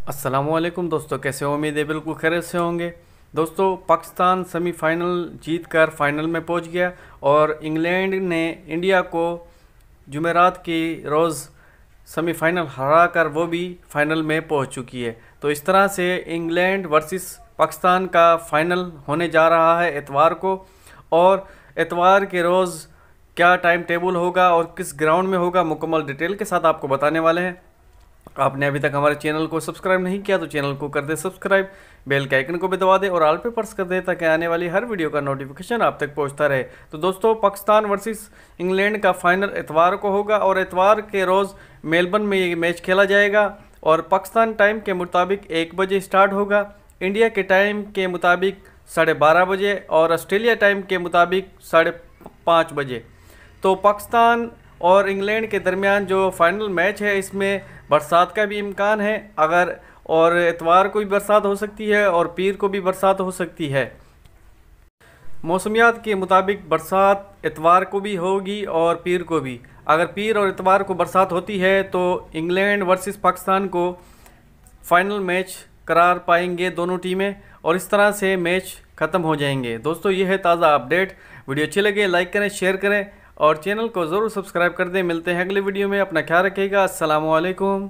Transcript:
अस्सलामुअलैकुम दोस्तों, कैसे हो? उम्मीद है बिल्कुल खैरियत से होंगे। दोस्तों, पाकिस्तान सेमीफाइनल जीतकर फाइनल में पहुंच गया और इंग्लैंड ने इंडिया को जुमेरात की रोज़ सेमीफाइनल हराकर वो भी फाइनल में पहुंच चुकी है। तो इस तरह से इंग्लैंड वर्सेस पाकिस्तान का फाइनल होने जा रहा है इतवार को। और इतवार के रोज़ क्या टाइम टेबल होगा और किस ग्राउंड में होगा, मुकम्मल डिटेल के साथ आपको बताने वाले हैं। आपने अभी तक हमारे चैनल को सब्सक्राइब नहीं किया तो चैनल को कर दे सब्सक्राइब, बेल के आइकन को भी दबा दे और ऑल पे प्रेस कर दे ताकि आने वाली हर वीडियो का नोटिफिकेशन आप तक पहुंचता रहे। तो दोस्तों, पाकिस्तान वर्सेस इंग्लैंड का फाइनल इतवार को होगा और इतवार के रोज़ मेलबर्न में ये मैच खेला जाएगा और पाकिस्तान टाइम के मुताबिक 1 बजे स्टार्ट होगा, इंडिया के टाइम के मुताबिक 12:30 बजे और ऑस्ट्रेलिया टाइम के मुताबिक 5:30 बजे। तो पाकिस्तान और इंग्लैंड के दरमियान जो फाइनल मैच है इसमें बरसात का भी इम्कान है, अगर और इतवार को भी बरसात हो सकती है और पीर को भी बरसात हो सकती है। मौसमियात के मुताबिक बरसात इतवार को भी होगी और पीर को भी। अगर पीर और इतवार को बरसात होती है तो इंग्लैंड वर्सेस पाकिस्तान को फाइनल मैच करार पाएंगे दोनों टीमें और इस तरह से मैच ख़त्म हो जाएंगे। दोस्तों, ये है ताज़ा अपडेट। वीडियो अच्छी लगे लाइक करें, शेयर करें और चैनल को ज़रूर सब्सक्राइब कर दें। मिलते हैं अगले वीडियो में। अपना ख्याल रखिएगा। अस्सलामु अलैकुम।